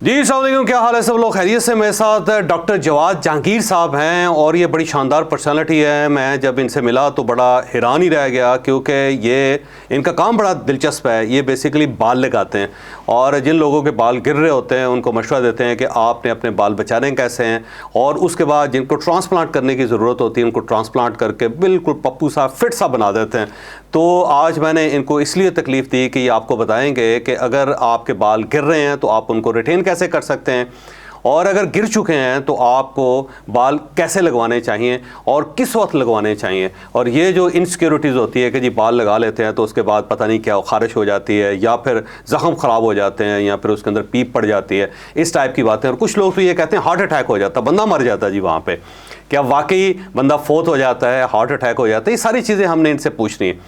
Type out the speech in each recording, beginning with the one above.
जी अस्सलाम वालेकुम, क्या हाल है सब लोग? खैरियत से? मेरे साथ डॉक्टर जवाद जहांगीर साहब हैं और ये बड़ी शानदार पर्सनालिटी है। मैं जब इनसे मिला तो बड़ा हैरान ही रह गया क्योंकि ये इनका काम बड़ा दिलचस्प है। ये बेसिकली बाल लगाते हैं और जिन लोगों के बाल गिर रहे होते हैं उनको मशवरा देते हैं कि आपने अपने बाल बचाने कैसे हैं, और उसके बाद जिनको ट्रांसप्लांट करने की ज़रूरत होती है उनको ट्रांसप्लांट करके बिल्कुल पप्पू सा फिट सा बना देते हैं। तो आज मैंने इनको इसलिए तकलीफ़ दी कि ये आपको बताएंगे कि अगर आपके बाल गिर रहे हैं तो आप उनको रिटेन कैसे कर सकते हैं, और अगर गिर चुके हैं तो आपको बाल कैसे लगवाने चाहिए और किस वक्त लगवाने चाहिए। और ये जो इनसिक्योरिटीज़ होती है कि जी बाल लगा लेते हैं तो उसके बाद पता नहीं क्या ख़ारिश हो जाती है या फिर ज़ख़म ख़राब हो जाते हैं या फिर उसके अंदर पीप पड़ जाती है, इस टाइप की बातें। और कुछ लोग तो ये कहते हैं हार्ट अटैक हो जाता, बंदा मर जाता जी वहाँ पर। क्या वाकई बंदा फोत हो जाता है, हार्ट अटैक हो जाता है? ये सारी चीज़ें हमने इनसे पूछनी है।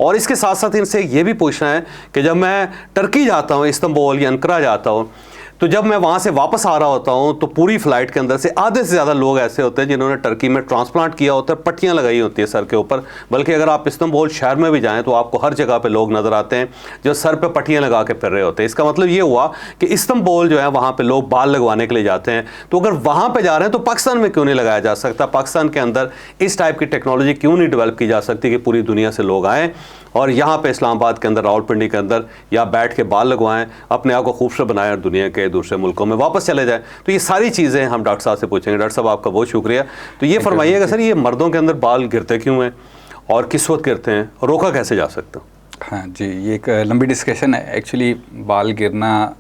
और इसके साथ साथ इनसे ये भी पूछना है कि जब मैं टर्की जाता हूँ, इस्तांबुल या अंकारा जाता हूँ, तो जब मैं वहाँ से वापस आ रहा होता हूँ तो पूरी फ़्लाइट के अंदर से आधे से ज़्यादा लोग ऐसे होते हैं जिन्होंने टर्की में ट्रांसप्लांट किया होता है, पट्टियाँ लगाई होती है सर के ऊपर। बल्कि अगर आप इस्तांबुल शहर में भी जाएँ तो आपको हर जगह पे लोग नज़र आते हैं जो सर पे पट्टियाँ लगा के फिर रहे होते हैं। इसका मतलब ये हुआ कि इस्तांबुल जो है वहाँ पर लोग बाल लगवाने के लिए जाते हैं। तो अगर वहाँ पर जा रहे हैं तो पाकिस्तान में क्यों नहीं लगाया जा सकता? पाकिस्तान के अंदर इस टाइप की टेक्नोलॉजी क्यों नहीं डेवलप की जा सकती कि पूरी दुनिया से लोग आएँ और यहाँ पे इस्लामाबाद के अंदर, रावलपिंडी के अंदर या बैठ के बाल लगवाएं, अपने आप को खूबसूरत बनाएं और दुनिया के दूसरे मुल्कों में वापस चले जाएं? तो ये सारी चीज़ें हम डॉक्टर साहब से पूछेंगे। डॉक्टर साहब आपका बहुत शुक्रिया। तो ये फरमाइएगा सर, ये मर्दों के अंदर बाल गिरते क्यों हैं और किस वक्त गिरते हैं, रोका कैसे जा सकता है? हाँ जी, ये एक लंबी डिस्कशन है। एक्चुअली बाल गिरना,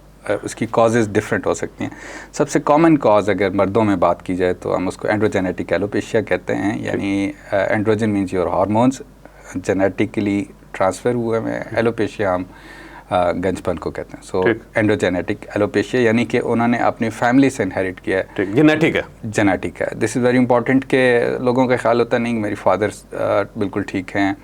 उसकी कॉजेज़ डिफरेंट हो सकती हैं। सबसे कॉमन कॉज अगर मर्दों में बात की जाए तो हम उसको एंड्रोजेनेटिक एलोपेशिया कहते हैं। यानी androgen means your hormones genetically transfer हुए में, एलोपेशिया हम गंजपन को कहते हैं। सो एंड्रोजेनेटिक एलोपेशिया यानी कि उन्होंने अपनी फैमिली से इनहेरिट किया है, जेनेटिक है। दिस इज़ वेरी इंपॉर्टेंट कि लोगों का ख्याल होता नहीं कि मेरी फादर बिल्कुल ठीक हैं,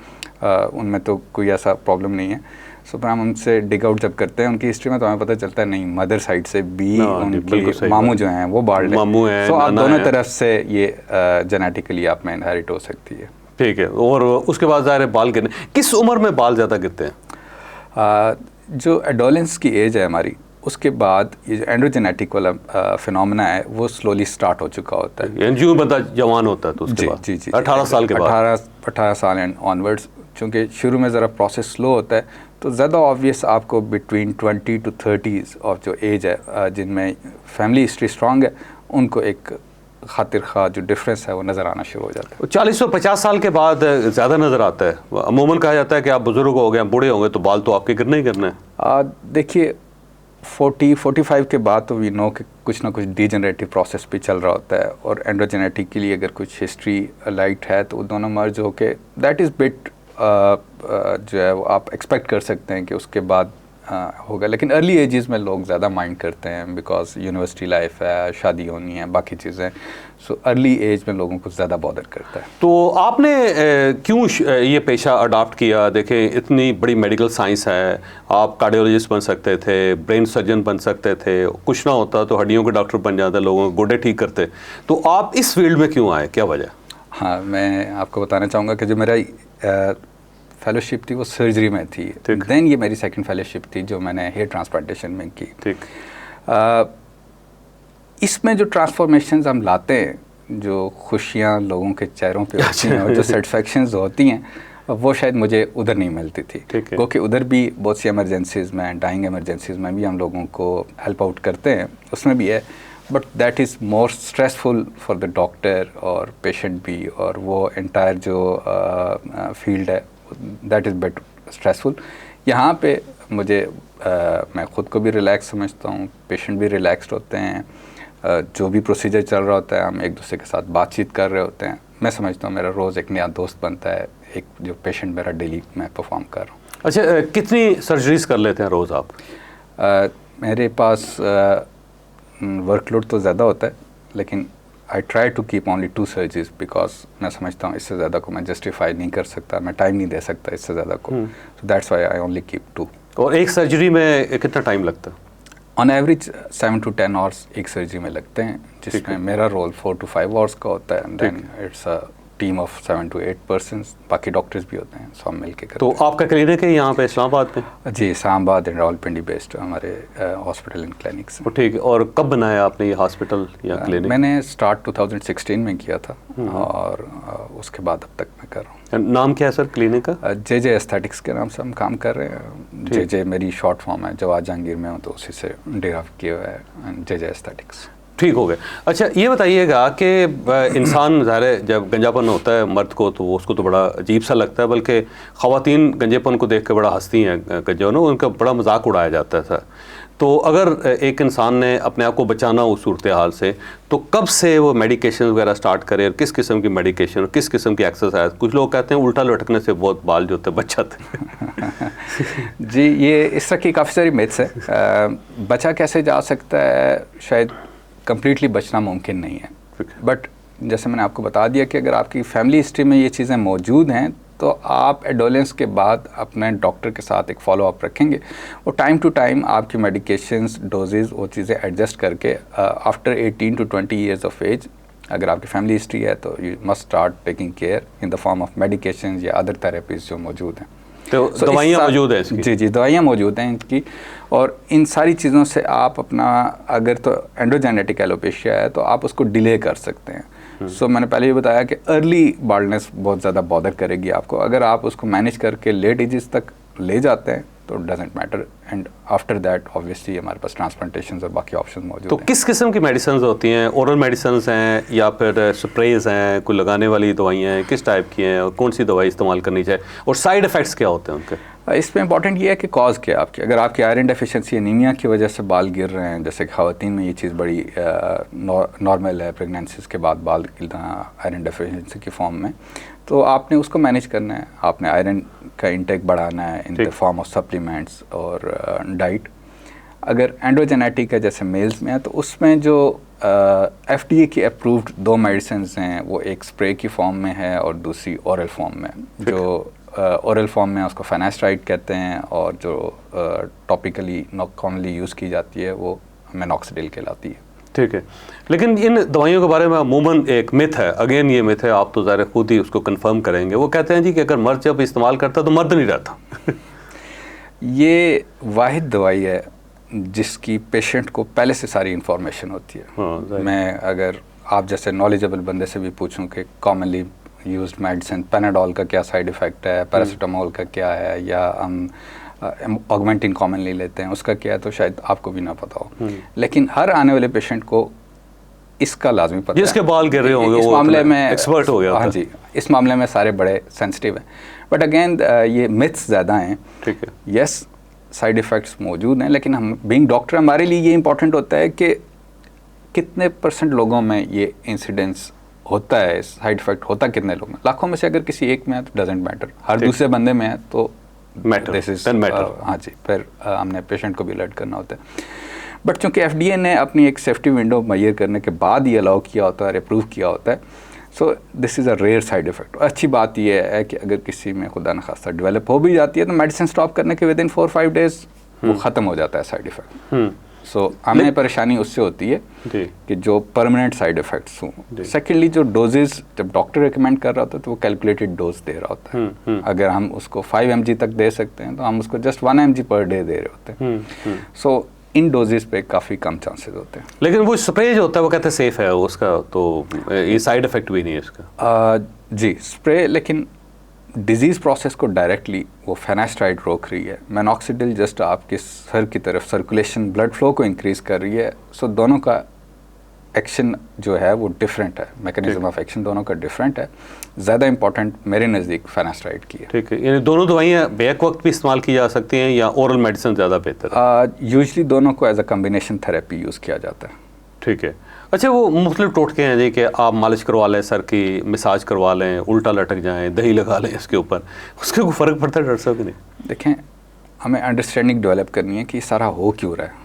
उनमें तो कोई ऐसा प्रॉब्लम नहीं है। सो फिर हम उनसे डिग आउट जब करते हैं उनकी हिस्ट्री में तो हमें पता चलता है नहीं, मदर साइड से भी उनके मामू जो हैं वो बाल्ड हैं। सो आप दोनों तरफ से ये जेनेटिकली आप में इनहेरिट हो सकती है। ठीक है। और उसके बाद ज़ाहिर है बाल गिरने, किस उम्र में बाल ज़्यादा गिरते हैं? जो एडोलेंस की एज है हमारी, उसके बाद ये जो एंड्रोजेनेटिक वाला फिनोमेना है वो स्लोली स्टार्ट हो चुका होता है। जो बंदा जवान होता है तो उसके बाद जी 18 साल के बाद, 18 साल एंड ऑनवर्ड्स। चूँकि शुरू में ज़रा प्रोसेस स्लो होता है तो ज़्यादा ऑब्वियस आपको बिटवीन 20 to 30s ऑफ जो एज है, जिनमें फैमिली हिस्ट्री स्ट्रॉन्ग है, उनको एक खातिर खा जो डिफरेंस है वो नज़र आना शुरू हो जाता है। 40 और 50 साल के बाद ज़्यादा नज़र आता है। अमूमन कहा जाता है कि आप बुज़ुर्ग हो गए, बूढ़े होंगे तो बाल तो आपके गिरने ही गिरने हैं। देखिए 40-45 के बाद तो वी नो कि कुछ ना कुछ डीजनरेटिव प्रोसेस भी चल रहा होता है, और एंड्रोजेनेटिक के लिए अगर कुछ हिस्ट्री लाइट है तो वो दोनों मर्ज हो के दैट इज़ बिट जो है वो आप एक्सपेक्ट कर सकते हैं कि उसके बाद होगा। लेकिन अर्ली एजेस में लोग ज़्यादा माइंड करते हैं बिकॉज यूनिवर्सिटी लाइफ है, शादी होनी है, बाकी चीज़ें। सो अर्ली एज में लोगों को ज़्यादा बॉदर करता है। तो आपने क्यों ये पेशा अडॉप्ट किया? देखें इतनी बड़ी मेडिकल साइंस है, आप कार्डियोलॉजिस्ट बन सकते थे, ब्रेन सर्जन बन सकते थे, कुछ ना होता तो हड्डियों के डॉक्टर बन जाते, लोगों के गोडे ठीक करते। तो आप इस फील्ड में क्यों आए, क्या वजह? हाँ, मैं आपको बताना चाहूँगा कि जो मेरा फेलोशिप थी वो सर्जरी में थी। देन ये मेरी सेकंड फेलोशिप थी जो मैंने हेयर ट्रांसप्लांटेशन में की। ठीक। इसमें जो ट्रांसफॉर्मेशंस हम लाते हैं, जो खुशियाँ लोगों के चेहरों पे होती हैं और जो सेटिस्फैक्शंस होती हैं, वो शायद मुझे उधर नहीं मिलती थी। क्योंकि उधर भी बहुत सी एमरजेंसीज़ में, डाइंग एमरजेंसीज़ में भी हम लोगों को हेल्प आउट करते हैं, उसमें भी है। But that is more stressful for the doctor और पेशेंट भी, और वो एंटायर जो फील्ड है दैट इज़ बेट स्ट्रेसफुल। यहाँ पे मुझे मैं ख़ुद को भी रिलैक्स समझता हूँ, पेशेंट भी रिलैक्सड होते हैं, जो भी प्रोसीजर चल रहा होता है हम एक दूसरे के साथ बातचीत कर रहे होते हैं। मैं समझता हूँ मेरा रोज़ एक नया दोस्त बनता है, एक जो पेशेंट मेरा डेली मैं परफॉर्म कर रहा हूँ। अच्छा, कितनी सर्जरीज कर लेते हैं रोज़ आप? मेरे पास वर्कलोड तो ज़्यादा होता है, लेकिन I try to keep only 2 surgeries because मैं समझता हूँ इससे ज़्यादा को मैं जस्टिफाई नहीं कर सकता, मैं टाइम नहीं दे सकता इससे ज़्यादा को। So that's why I only keep 2। और एक सर्जरी में कितना टाइम लगता है? ऑन एवरेज 7 to 10 आवर्स एक सर्जरी में लगते हैं, जिसमें मेरा रोल 4 to 5 आवर्स का होता है। And then it's a team of 7 to 8 persons, बाकी डॉक्टर्स भी होते हैं, सब मिल के करते तो आपका क्लिनिक है यहाँ पे इस्लामाबाद में? हैं। जी, इस्लामाबाद एंड रावलपिंडी बेस्ड हमारे हॉस्पिटल एंड क्लिनिक्स। तो ठीक है, और कब बनाया आपने ये हॉस्पिटल या क्लिनिक? मैंने स्टार्ट 2016 में किया था और उसके बाद अब तक मैं कर रहा हूँ। नाम क्या है सर क्लिनिक का? जे एस्थेटिक्स के नाम से हम काम कर रहे हैं। जे मेरी शॉर्ट फॉर्म है, जवाद जहांगीर में हूँ तो उसी से डेराव किया हुआ है जे एस्थेटिक्स। ठीक हो गए। अच्छा ये बताइएगा कि इंसान ज़ाहिर है जब गंजापन होता है मर्द को तो उसको तो बड़ा अजीब सा लगता है, बल्कि ख़वातीन गंजेपन को देख के बड़ा हंसती हैं कि जो ना उनका बड़ा मजाक उड़ाया जाता है सर। तो अगर एक इंसान ने अपने आप को बचाना उस सूरत हाल से, तो कब से वो मेडिकेशन वगैरह स्टार्ट करे और किस किस्म की मेडिकेशन और किस किस्म की एक्सरसाइज? कुछ लोग कहते हैं उल्टा लटकने से बहुत बाल जो होते हैं बच जाते हैं। जी, ये इस तरह की काफ़ी सारी मिथ्स है। बचा कैसे जा सकता है, शायद कंप्लीटली बचना मुमकिन नहीं है, बट जैसे मैंने आपको बता दिया कि अगर आपकी फैमिली हिस्ट्री में ये चीज़ें मौजूद हैं तो आप एडोलेंस के बाद अपने डॉक्टर के साथ एक फॉलो अप रखेंगे। वो टाइम टू टाइम आपकी मेडिकेशंस डोजेज़ वो चीज़ें एडजस्ट करके after 18 to 20 years of age अगर आपकी फैमिली हिस्ट्री है तो you must start taking care in the form of medication या अदर थेरेपीज जो मौजूद हैं। तो दवाइयाँ मौजूद हैं इसकी? जी, दवाइयाँ मौजूद हैं इनकी, और इन सारी चीज़ों से आप अपना, अगर तो एंड्रोजेनेटिक एलोपेशिया है तो आप उसको डिले कर सकते हैं। सो मैंने पहले ही बताया कि अर्ली बाल्डनेस बहुत ज़्यादा बॉदर करेगी आपको। अगर आप उसको मैनेज करके लेट एजेस तक ले जाते हैं तो doesn't matter, and after that obviously हमारे पास ट्रांसप्लांटेशन और बाकी ऑप्शन मौजूद तो हैं। किस किस्म की मेडिसिन होती हैं? ओरल मेडिसिन हैं या फिर स्प्रेज हैं, कोई लगाने वाली दवाइयाँ हैं, किस टाइप की हैं और कौन सी दवाई इस्तेमाल करनी चाहिए और साइड इफ़ेक्ट्स क्या होते हैं उनके? इसमें इंपॉर्टेंट ये है कि कॉज क्या है आपकी। अगर आपकी आयरन डेफिशिएंसी एनीमिया की वजह से बाल गिर रहे हैं, जैसे कि ख़वातीन में ये चीज़ बड़ी नॉर्मल है, प्रेगनेंसीज के बाद बाल गिरना आयरन डेफिशिएंसी की फॉर्म में, तो आपने उसको मैनेज करना है। आपने आयरन का इंटेक बढ़ाना है इन द फॉर्म ऑफ सप्लीमेंट्स और डाइट। अगर एंड्रोजेनेटिक है जैसे मेल्स में है तो उसमें जो FDA की अप्रूव्ड 2 मेडिसिन हैं, वो एक स्प्रे की फॉर्म में है और दूसरी ओरल फॉर्म में। जो ओरल फॉर्म में उसको फेनास्ट्राइड कहते हैं और जो टॉपिकली कॉमनली यूज़ की जाती है वो मिनॉक्सिडिल कहलाती है। ठीक है, लेकिन इन दवाइयों के बारे में अमूमन एक मिथ है, अगेन ये मिथ है, आप तो ज़ाहिर खुद ही उसको कंफर्म करेंगे। वो कहते हैं जी कि अगर मर्द जब इस्तेमाल करता है तो मर्द नहीं रहता। ये वाहिद दवाई है जिसकी पेशेंट को पहले से सारी इन्फॉर्मेशन होती है। हाँ, मैं अगर आप जैसे नॉलेजेबल बंदे से भी पूछूं कि कॉमनली यूज्ड मेडिसिन पेनाडोल का क्या साइड इफ़ेक्ट है, पैरासीटामोल का क्या है, या हम ऑगमेंटिन कॉमनली लेते हैं उसका क्या है, तो शायद आपको भी ना पता हो। लेकिन हर आने वाले पेशेंट को इसका लाजमी पता है। जिसके बाल गिर रहे होंगे इस वो मामले में एक्सपर्ट हो गया। हाँ जी, इस मामले में सारे बड़े सेंसिटिव हैं, बट अगेन ये मिथ्स ज़्यादा हैं। ठीक है, यस साइड इफ़ेक्ट्स मौजूद हैं, लेकिन हम बीइंग डॉक्टर हमारे लिए ये इंपॉर्टेंट होता है कि कितने % लोगों में ये इंसिडेंस होता है, साइड इफ़ेक्ट होता कितने लोगों में। लाखों में से अगर किसी एक में है तो डजेंट मैटर, हर दूसरे बंदे में है तो मैटर, दिस इज मैटर। हाँ जी, फिर हमने पेशेंट को भी अलर्ट करना होता है। बट चूँकि FDA ने अपनी एक सेफ्टी विंडो मुहैया करने के बाद ही अलाउ किया होता है, अप्रूव किया होता है, so this is a rare side effect. अच्छी बात यह है कि अगर किसी में खुदा न खास्ता डेवलप हो भी जाती है तो मेडिसिन स्टॉप करने के विदिन 4-5 डेज वो ख़त्म हो जाता है साइड इफ़ेक्ट। सो हमें परेशानी उससे होती है कि जो परमानेंट साइड इफ़ेक्ट्स हों। सेकेंडली जो डोजेज़ जब डॉक्टर रिकमेंड कर रहा होता है तो वो कैलकुलेटेड डोज दे रहा होता है। अगर हम उसको 5 mg तक दे सकते हैं तो हम उसको just 1 mg per day they रहे होते हैं। सो इन डोजेस पे काफ़ी कम चांसेस होते हैं। लेकिन वो स्प्रे जो होता है वो कहते हैं सेफ है उसका, तो ये साइड इफ़ेक्ट भी नहीं है इसका? जी, स्प्रे लेकिन डिजीज़ प्रोसेस को डायरेक्टली वो फेनास्ट्राइड रोक रही है, मिनॉक्सिडिल जस्ट आपके सर की तरफ सर्कुलेशन ब्लड फ्लो को इंक्रीज़ कर रही है। सो दोनों का एक्शन जो है वो डिफरेंट है, मैकेनिज्म ऑफ एक्शन दोनों का डिफरेंट है। ज़्यादा इंपॉर्टेंट मेरे नज़दीक फेनास्ट्राइड की है। ठीक है, यानी दोनों दवाइयाँ बैक वक्त भी इस्तेमाल की जा सकती हैं या ओरल मेडिसिन ज़्यादा बेहतर है? यूजली दोनों को as a combination therapy use किया जाता है। ठीक है। अच्छा, वो मुख्तलिफ टोटके हैं जी कि आप मालिश करवा लें, सर की मसाज करवा लें, उल्टा लटक जाएं, दही लगा लें इसके ऊपर, उसके कोई फ़र्क पड़ता है डॉक्टर साहब कि नहीं? देखें, हमें अंडरस्टैंडिंग डेवलप करनी है कि सारा हो क्यों रहा है।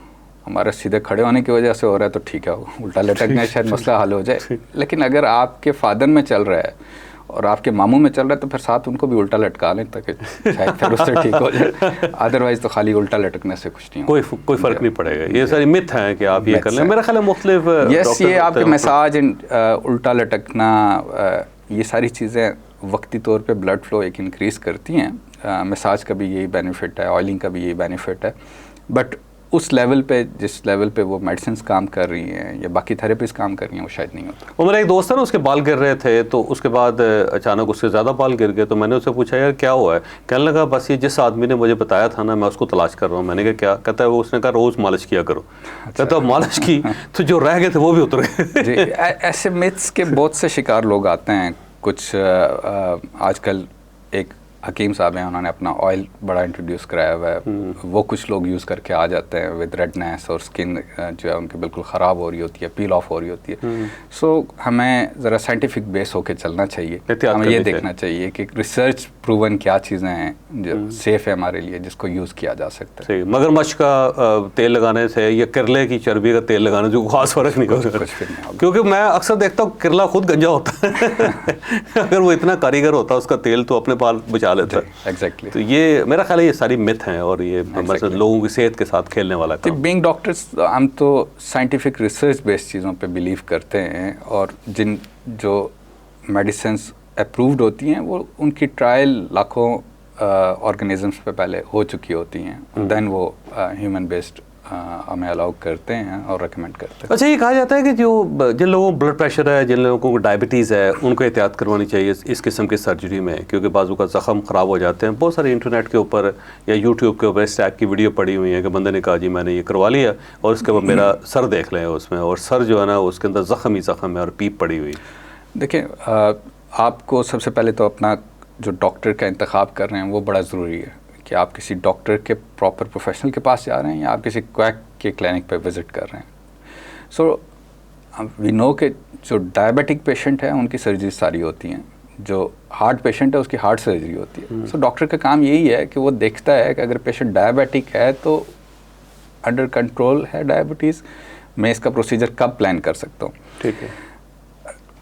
हमारा सीधे खड़े होने की वजह से हो रहा है तो ठीक है, उल्टा लटकना है शायद मसला हल हो जाए। लेकिन अगर आपके फादर में चल रहा है और आपके मामू में चल रहा है तो फिर साथ उनको भी उल्टा लटका लें ताकि शायद फिर उससे ठीक हो जाए। अदरवाइज तो खाली उल्टा लटकने से कुछ नहीं कोई फ़र्क नहीं पड़ेगा। ये सारी मिथ हैं कि आप ये कर लें। मेरा ख्याल है मुख्तलिफ यस, ये आपके मसाज उल्टा लटकना ये सारी चीज़ें वक्ती तौर पे ब्लड फ्लो एक इंक्रीज़ करती हैं। मसाज का भी यही बेनिफिट है, ऑयलिंग का भी यही बेनिफिट है, बट उस लेवल पे, जिस लेवल पे वो मेडिसिन काम कर रही हैं या बाकी थेरेपीज काम कर रही हैं, वो शायद नहीं होता। वो मेरा एक दोस्त है ना, उसके बाल गिर रहे थे, तो उसके बाद अचानक उससे ज़्यादा बाल गिर गए, तो मैंने उससे पूछा यार क्या हुआ है? कहने लगा बस ये जिस आदमी ने मुझे बताया था ना, मैं उसको तलाश कर रहा हूँ। मैंने कहा क्या? कहता है वो, उसने कहा रोज़ मालिश किया करो। कहता मालिश की तो जो रह गए थे वो भी उतर गए। जी, ऐसे मिथ्स के बहुत से शिकार लोग आते हैं। कुछ आजकल एक हकीम साहब हैं, उन्होंने अपना ऑयल बड़ा इंट्रोड्यूस कराया हुआ है, वो कुछ लोग यूज़ करके आ जाते हैं विद रेडनेस, और स्किन जो है उनकी बिल्कुल ख़राब हो रही होती है, पील ऑफ हो रही होती है। सो हमें ज़रा साइंटिफिक बेस होके चलना चाहिए, हमें ये देखना चाहिए कि रिसर्च प्रूवन क्या चीज़ें हैं जो सेफ़ है हमारे लिए, जिसको यूज़ किया जा सकता है। मगरमच्छ का तेल लगाने से या किरले की चर्बी का तेल लगाने से खास फ़र्क नहीं होगा, क्योंकि मैं अक्सर देखता हूँ किरला खुद गंजा होता है। अगर वो इतना कारीगर होता उसका तेल तो अपने बाल बचा लेता है। एग्जैक्टली। तो ये मेरा ख्याल है ये सारी मिथ हैं, और ये मतलब लोगों की सेहत के साथ खेलने वाला काम। बीइंग डॉक्टर्स हम तो साइंटिफिक रिसर्च बेस्ड चीज़ों पे बिलीव करते हैं, और जो मेडिसिन्स अप्रूव्ड होती हैं वो उनकी ट्रायल लाखों ऑर्गेनिजम्स पे पहले हो चुकी होती हैं, देन वो ह्यूमन बेस्ड हमें अलाउ करते हैं और रेकमेंड करते हैं। अच्छा, ये कहा जाता है कि जिन लोगों को ब्लड प्रेशर है, जिन लोगों को डायबिटीज़ है, उनको एहतियात करवानी चाहिए इस किस्म की सर्जरी में, क्योंकि बाजू का ज़ख़म ख़राब हो जाते हैं। बहुत सारे इंटरनेट के ऊपर या यूट्यूब के ऊपर इस टाइप की वीडियो पड़ी हुई है कि बंदे ने कहा जी मैंने ये करवा लिया, और उसके बाद मेरा सर देख लें उसमें, और सर जो है ना उसके अंदर ज़ख़म ही ज़ख़म है और पीप पड़ी हुई। देखिए, आपको सबसे पहले तो अपना जो डॉक्टर का इंतखाब कर रहे हैं वो बड़ा ज़रूरी है, कि आप किसी डॉक्टर के प्रॉपर प्रोफेशनल के पास जा रहे हैं या आप किसी क्वैक के क्लिनिक पे विज़िट कर रहे हैं। सो वी नो कि जो डायबिटिक पेशेंट है उनकी सर्जरी सारी होती हैं, जो हार्ट पेशेंट है उसकी हार्ट सर्जरी होती है। सो डॉक्टर का काम यही है कि वो देखता है कि अगर पेशेंट डायबिटिक है तो अंडर कंट्रोल है डायबिटीज़, मैं इसका प्रोसीजर कब प्लान कर सकता हूँ। ठीक है।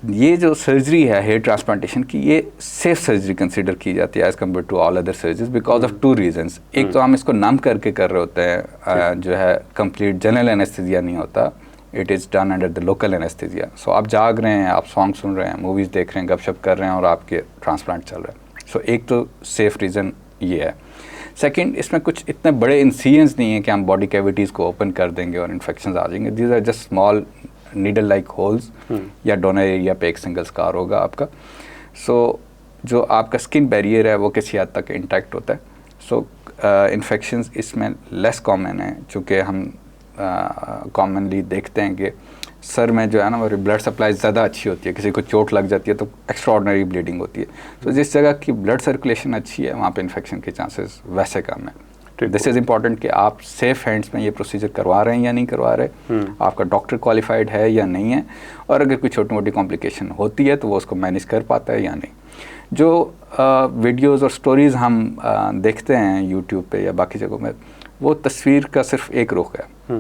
ये जो सर्जरी है हेयर ट्रांसप्लांटेशन की, ये सेफ सर्जरी कंसीडर की जाती है as compare to all other surgeries because of two reasons. एक तो हम इसको नम करके कर रहे होते हैं, जो है कंप्लीट जनरल एनेस्थीसिया नहीं होता, it is done under the local anaesthesia. So आप जाग रहे हैं, आप सॉन्ग सुन रहे हैं, मूवीज़ देख रहे हैं, गपशप कर रहे हैं, और आपके ट्रांसप्लांट चल रहा है। सो एक तो सेफ रीज़न ये है। सेकेंड, इसमें कुछ इतने बड़े इंसिजन्स नहीं है कि हम बॉडी कैविटीज़ को ओपन कर देंगे और इन्फेक्शन आ जाएंगे। These are just small needle like holes, या डोनर एरिया पे एक सिंगल स्कार होगा आपका। सो जो आपका स्किन बैरियर है वो किसी हद तक इंटैक्ट होता है। सो इन्फेक्शंस इसमें लेस कॉमन है, चूँकि हम कॉमनली देखते हैं कि सर में जो है ना हमारी ब्लड सप्लाई ज़्यादा अच्छी होती है, किसी को चोट लग जाती है तो एक्स्ट्रा ऑर्डिनरी ब्लीडिंग होती है। तो जिस जगह की ब्लड सर्कुलेशन अच्छी है वहाँ पे इन्फेक्शन के चांसेस वैसे कम है। दिस इज़ इम्पॉर्टेंट कि आप सेफ हैंड्स में ये प्रोसीजर करवा रहे हैं या नहीं करवा रहे, आपका डॉक्टर क्वालिफाइड है या नहीं है, और अगर कोई छोटी मोटी कॉम्प्लिकेशन होती है तो वो उसको मैनेज कर पाता है या नहीं। जो वीडियोज़ और स्टोरीज़ हम देखते हैं यूट्यूब पे या बाकी जगहों में, वो तस्वीर का सिर्फ एक रुख है।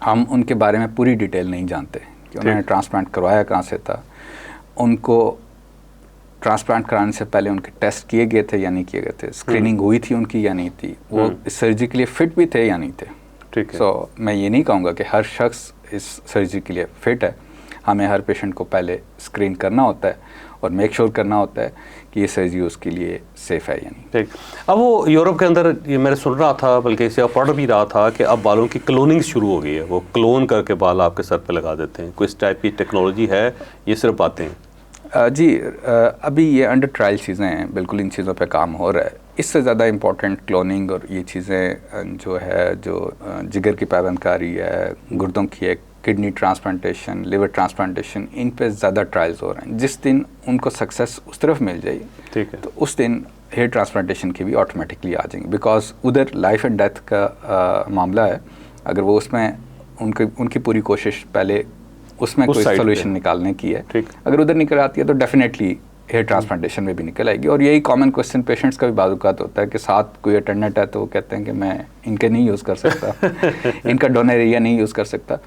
हम उनके बारे में पूरी डिटेल नहीं जानते कि उन्होंने ट्रांसप्लांट करवाया कहाँ से था, उनको ट्रांसप्लांट कराने से पहले उनके टेस्ट किए गए थे या नहीं किए गए थे, स्क्रीनिंग हुई थी उनकी या नहीं थी, वो इस सर्जरी के लिए फ़िट भी थे या नहीं थे। ठीक है। सो मैं ये नहीं कहूँगा कि हर शख्स इस सर्जरी के लिए फ़िट है। हमें हर पेशेंट को पहले स्क्रीन करना होता है और मेक श्योर करना होता है कि ये सर्जरी उसके लिए सेफ़ है या नहीं। ठीक। अब वो यूरोप के अंदर, ये मैंने सुन रहा था, बल्कि इसे पढ़ भी रहा था कि अब बालों की क्लोनिंग शुरू हो गई है, वो क्लोन करके बाल आपके सर पे लगा देते हैं। कोई इस टाइप की टेक्नोलॉजी है, ये सिर्फ बातें हैं? जी, अभी ये अंडर ट्रायल चीज़ें हैं, बिल्कुल इन चीज़ों पे काम हो रहा है। इससे ज़्यादा इम्पॉर्टेंट क्लोनिंग और ये चीज़ें जो है, जो जिगर की पैबंदकारी है, गुर्दों की है, किडनी ट्रांसप्लांटेशन, लिवर ट्रांसप्लांटेशन, इन पे ज़्यादा ट्रायल्स हो रहे हैं। जिस दिन उनको सक्सेस उस तरफ मिल जाए, ठीक है, तो उस दिन हेयर ट्रांसप्लांटेशन की भी ऑटोमेटिकली आ जाएंगे, बिकॉज उधर लाइफ एंड डेथ का मामला है। अगर वो उसमें उनकी पूरी कोशिश पहले उसमें कोई सोल्यूशन निकालने की है, अगर उधर निकल आती है तो डेफिनेटली हेयर ट्रांसप्लांटेशन में भी निकल आएगी। और यही कॉमन क्वेश्चन पेशेंट्स का भी बाज़ होता है कि साथ कोई अटेंडेंट है तो वो कहते हैं कि मैं इनके नहीं यूज़ कर सकता इनका डोनर एरिया नहीं यूज़ कर सकता।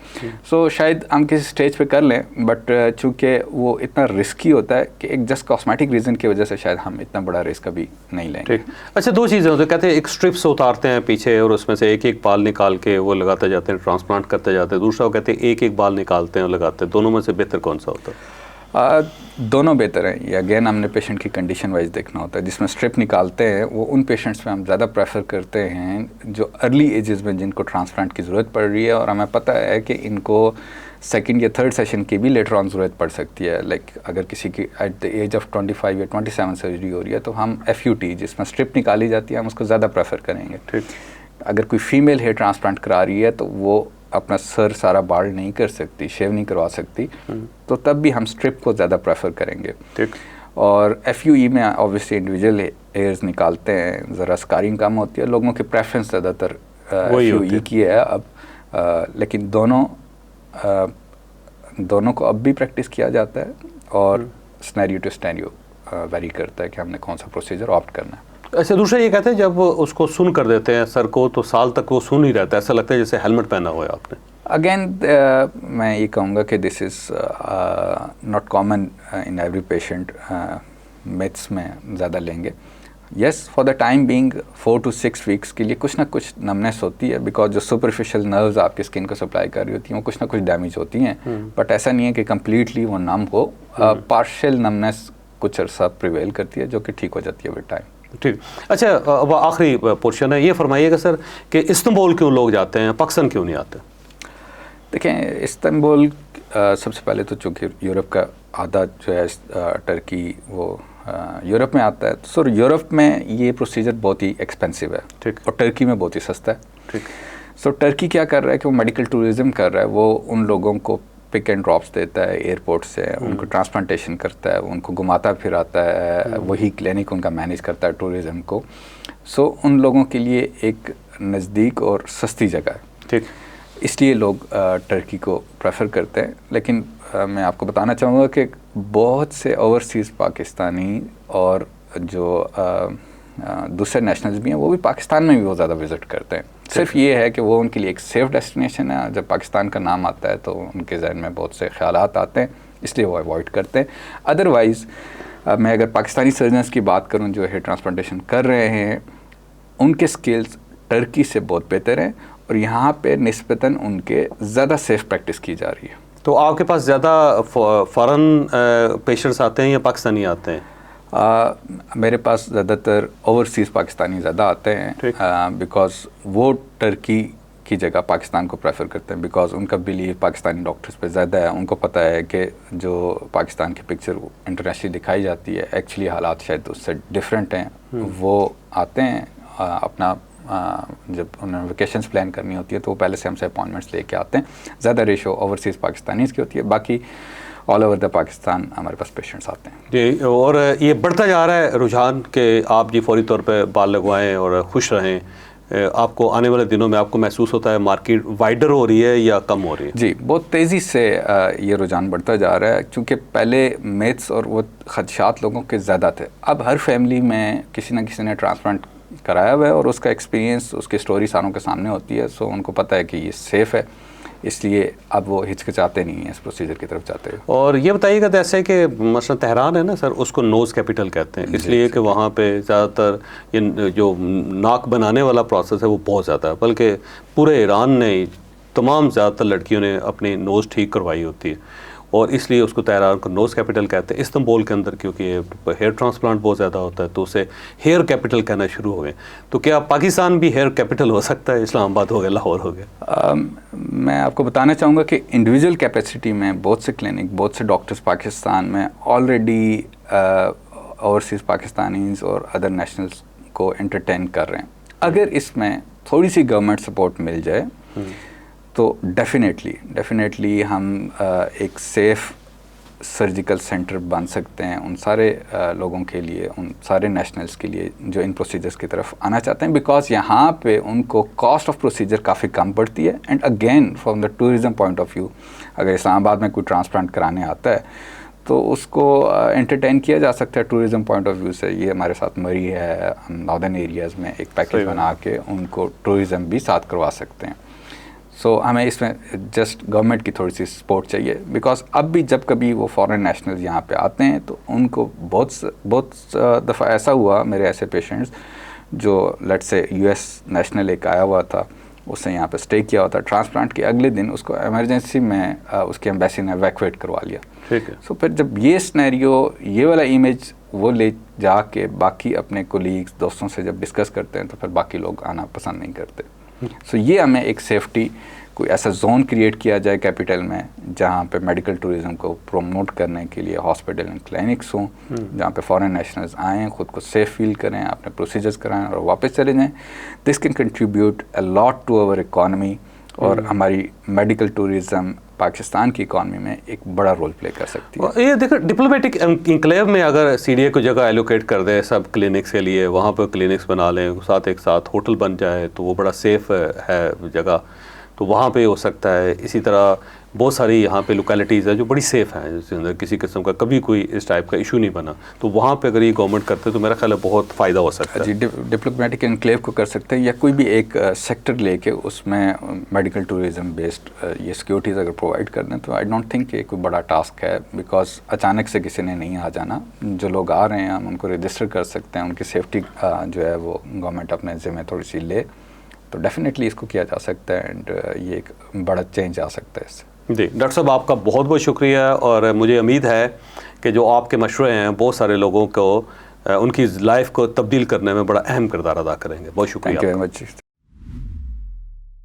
सो शायद हम किसी स्टेज पे कर लें, बट चूँकि वो इतना रिस्की होता है कि एक जस्ट कॉस्मेटिक रीज़न की वजह से शायद हम इतना बड़ा रिस्क अभी नहीं लेंगे। अच्छा, दो चीज़ें होती हैं, कहते हैं एक स्ट्रिप्स उतारते हैं पीछे और उसमें से एक एक बाल निकाल के वो लगाते जाते हैं, ट्रांसप्लांट करते जाते हैं। दूसरा वो कहते हैं एक एक बाल निकालते हैं और लगाते हैं। दोनों में से बेहतर कौन सा होता है? दोनों बेहतर हैं। ये अगेन हमने पेशेंट की कंडीशन वाइज देखना होता है। जिसमें स्ट्रिप निकालते हैं वो उन पेशेंट्स में हम ज़्यादा प्रेफर करते हैं जो अर्ली एजेस में जिनको ट्रांसप्लांट की ज़रूरत पड़ रही है और हमें पता है कि इनको सेकंड या थर्ड सेशन की भी लेटर ऑन ज़रूरत पड़ सकती है। लाइक अगर किसी की एट द एज ऑफ 25 या 27 सर्जरी हो रही है तो हम FUT जिसमें स्ट्रिप निकाली जाती है हम उसको ज़्यादा प्रेफर करेंगे। ठीक। अगर कोई फीमेल हेयर ट्रांसप्लांट करा रही है तो वो अपना सर सारा बाल नहीं कर सकती, शेव नहीं करवा सकती, तो तब भी हम स्ट्रिप को ज़्यादा प्रेफर करेंगे। ठीक। और FUE में ऑब्वियसली इंडिविजुअल हेयर्स निकालते हैं, ज़रा स्कारिंग कम होती है, लोगों की प्रेफरेंस ज़्यादातर FUE की है अब। लेकिन दोनों को अब भी प्रैक्टिस किया जाता है और स्नैरियो टू स्नैरियो वेरी करता है कि हमने कौन सा प्रोसीजर ऑप्ट करना है। अच्छा, दूसरा ये कहते हैं जब उसको सुन कर देते हैं सर को तो साल तक वो सुन ही रहता है, ऐसा लगता है जैसे हेलमेट पहना हुआ है आपने। अगेन मैं ये कहूँगा कि this is not common in every patient, myths में ज़्यादा लेंगे। Yes, for the time being 4 to 6 weeks के लिए कुछ ना कुछ नमनेस होती है, बिकॉज जो सुपरफिशियल नर्व्स आपकी स्किन को सप्लाई कर रही होती हैं वो कुछ ना कुछ डैमेज होती हैं, बट ऐसा नहीं है कि कम्प्लीटली वो नम हो। पार्शियल नमनेस कुछ अर्सा प्रिवेल करती है जो कि ठीक हो जाती है विद टाइम। ठीक। अच्छा, अब आखिरी पोर्शन है, ये फरमाइएगा सर कि इस्तांबुल क्यों लोग जाते हैं, पाकिस्तान क्यों नहीं आते? देखें, इस्तांबुल सबसे पहले तो चूँकि यूरोप का आधा जो है टर्की वो यूरोप में आता है, तो सर यूरोप में ये प्रोसीजर बहुत ही एक्सपेंसिव है। ठीक। और टर्की में बहुत ही सस्ता है। ठीक। सो टर्की क्या कर रहा है कि वो मेडिकल टूरिज़्म कर रहा है, वो उन लोगों को पिक एंड ड्रॉप्स देता है एयरपोर्ट से, उनको ट्रांसप्लांटेशन करता है, उनको घुमाता फिराता है, वही क्लिनिक उनका मैनेज करता है टूरिज़्म को। सो उन लोगों के लिए एक नज़दीक और सस्ती जगह है। ठीक। इसलिए लोग टर्की को प्रेफर करते हैं। लेकिन मैं आपको बताना चाहूँगा कि बहुत से ओवरसीज़ पाकिस्तानी और जो दूसरे नेशनल्स भी हैं वो भी पाकिस्तान में भी बहुत ज़्यादा विज़िट करते हैं। सिर्फ ये है कि वो उनके लिए एक सेफ़ डेस्टिनेशन है, जब पाकिस्तान का नाम आता है तो उनके जहन में बहुत से ख्यालात आते हैं, इसलिए वो अवॉइड करते हैं। अदरवाइज़ मैं अगर पाकिस्तानी सर्जन्स की बात करूँ जो हेयर ट्रांसप्लांटेशन कर रहे हैं, उनके स्किल्स टर्की से बहुत बेहतर हैं और यहाँ पे निस्बतन उनके ज़्यादा सेफ़ प्रैक्टिस की जा रही है। तो आपके पास ज़्यादा फ़ॉरेन पेशेंट्स आते हैं या पाकिस्तानी आते हैं? मेरे पास ज़्यादातर ओवरसीज़ पाकिस्तानी ज़्यादा आते हैं, बिकॉज़ वो टर्की की जगह पाकिस्तान को प्रेफर करते हैं, बिकॉज़ उनका बिलीव पाकिस्तानी डॉक्टर्स पे ज़्यादा है। उनको पता है कि जो पाकिस्तान की पिक्चर इंटरनेशनली दिखाई जाती है, एक्चुअली हालात शायद उससे डिफरेंट हैं। वो आते हैं अपना जब उन्हें वेकेशंस प्लान करनी होती है तो वो पहले से हमसे अपॉइंटमेंट्स लेके आते हैं। ज़्यादा रेशो ओवरसीज़ पाकिस्तानीज़ की होती है, बाकी ऑल ओवर द पाकिस्तान हमारे पास पेशेंट्स आते हैं जी। और ये बढ़ता जा रहा है रुझान कि आप जी फौरी तौर पे बाल लगवाएं और खुश रहें। आपको आने वाले दिनों में आपको महसूस होता है मार्केट वाइडर हो रही है या कम हो रही है? जी, बहुत तेज़ी से ये रुझान बढ़ता जा रहा है, क्योंकि पहले मिथ्स और वो खदशात लोगों के ज़्यादा थे। अब हर फैमिली में किसी न किसी ने ट्रांसप्लांट कराया हुआ है और उसका एक्सपीरियंस, उसकी स्टोरी सारों के सामने होती है। सो उनको पता है कि ये सेफ़ है, इसलिए अब वो हिचकिचाते नहीं हैं इस प्रोसीजर की तरफ जाते हैं। और ये बताइएगा जैसे कि मसलन तेहरान है ना सर, उसको नोज़ कैपिटल कहते हैं, इसलिए कि वहाँ पे ज़्यादातर ये जो नाक बनाने वाला प्रोसेस है वो बहुत ज़्यादा है, बल्कि पूरे ईरान ने तमाम ज़्यादातर लड़कियों ने अपनी नोज़ ठीक करवाई होती है और इसलिए उसको तेहरान को नोज़ कैपिटल कहते हैं। इस्तांबुल के अंदर क्योंकि हेयर ट्रांसप्लांट बहुत ज़्यादा होता है तो उसे हेयर कैपिटल कहना शुरू हो गए। तो क्या पाकिस्तान भी हेयर कैपिटल हो सकता है? इस्लामाबाद हो गया, लाहौर हो गया। मैं आपको बताना चाहूँगा कि इंडिविजुअल कैपेसिटी में बहुत से क्लिनिक, बहुत से डॉक्टर्स पाकिस्तान में ऑलरेडी ओवरसीज़ पाकिस्तानीज़ और अदर नेशनल्स को एंटरटेन कर रहे हैं। अगर इसमें थोड़ी सी गवर्नमेंट सपोर्ट मिल जाए तो डेफिनेटली हम एक सेफ़ सर्जिकल सेंटर बन सकते हैं उन सारे लोगों के लिए, उन सारे नेशनल्स के लिए जो इन प्रोसीजर्स की तरफ आना चाहते हैं, बिकॉज यहाँ पे उनको कॉस्ट ऑफ प्रोसीजर काफ़ी कम पड़ती है। And again from the tourism point of view, अगर इस्लामाबाद में कोई ट्रांसप्लांट कराने आता है तो उसको एंटरटेन किया जा सकता है टूरिज़म पॉइंट ऑफ व्यू से। ये हमारे साथ मरी है, हम नॉर्दर्न एरियाज़ में एक पैकेज बना के उनको टूरिज़म भी साथ करवा सकते हैं। सो हमें इसमें जस्ट गवर्नमेंट की थोड़ी सी सपोर्ट चाहिए, बिकॉज अब भी जब कभी वो फॉरेन नेशनल्स यहाँ पे आते हैं तो उनको बहुत दफ़ा ऐसा हुआ, मेरे ऐसे पेशेंट्स जो लेट्स से US नेशनल एक आया हुआ था, उसने यहाँ पे स्टे किया होता है, ट्रांसप्लांट के अगले दिन उसको इमरजेंसी में उसके एम्बेसी ने एवैक्यूएट करवा लिया। ठीक है। सो फिर जब ये सिनेरियो, ये वाला इमेज वो ले जाके बाकी अपने कोलीग्स दोस्तों से जब डिस्कस करते हैं तो फिर बाकी लोग आना पसंद नहीं करते। सो ये हमें एक सेफ्टी, कोई ऐसा जोन क्रिएट किया जाए कैपिटल में जहाँ पे मेडिकल टूरिज़्म को प्रमोट करने के लिए हॉस्पिटल एंड क्लिनिक्स हों, जहाँ पे फॉरेन नेशनल्स आएँ, ख़ुद को सेफ फील करें, अपने प्रोसीजर्स कराएं और वापस चले जाएं। This can contribute a lot to our economy, और हमारी मेडिकल टूरिज़्म पाकिस्तान की इकॉनमी में एक बड़ा रोल प्ले कर सकती है। ये देखो, डिप्लोमेटिक इंक्लेव में अगर सीडीए को जगह एलोकेट कर दे सब क्लिनिक्स के लिए, वहाँ पर क्लिनिक्स बना लें, साथ एक साथ होटल बन जाए तो वो बड़ा सेफ़ है जगह, तो वहाँ पे हो सकता है। इसी तरह बहुत सारी यहाँ पे लोकेलिटीज़ है जो बड़ी सेफ़ हैं, जिसके अंदर किसी किस्म का कभी कोई इस टाइप का इशू नहीं बना, तो वहाँ पे अगर ये गवर्नमेंट करते तो मेरा ख्याल है बहुत फ़ायदा हो सकता है। जी, डिप्लोमेटिक एनक्लेव को कर सकते हैं, या कोई भी एक सेक्टर लेके उसमें मेडिकल टूरिज़्म बेस्ड ये सिक्योरिटीज़ अगर प्रोवाइड कर दें तो आई डोंट थिंक ये कोई बड़ा टास्क है, बिकॉज अचानक से किसी ने नहीं आ जाना। जो लोग आ रहे हैं हम उनको रजिस्टर कर सकते हैं, उनकी सेफ्टी जो है वो गवर्नमेंट अपने ज़िम्मे थोड़ी सी ले, तो डेफिनेटली इसको किया जा सकता है एंड ये एक बड़ा चेंज आ सकता है इससे। जी डॉक्टर साहब, आपका बहुत बहुत शुक्रिया, और मुझे उम्मीद है कि जो आपके मशवरे हैं बहुत सारे लोगों को उनकी लाइफ को तब्दील करने में बड़ा अहम किरदार अदा करेंगे। बहुत शुक्रिया। Thank you very much.